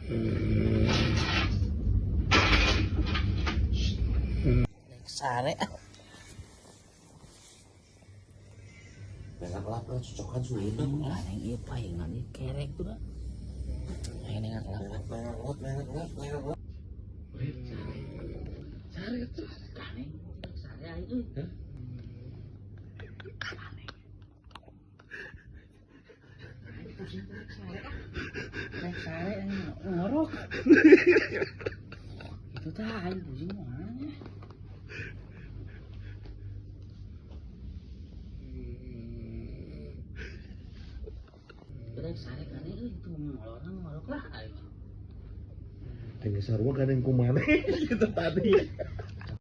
Sare. Bengat lah cocokan sulit. Aneh ieu paingan ieu kerek tuh dah. Ini ngat lah. Bengat. Sare tuh. Kaneng. Sare ai euy. Heh. Kaneng. Sare ngorok. Itu tah aing pusing mana. Sare kane itu ngorok lah aing. Tengah sarua kan yang kumane gitu tadi.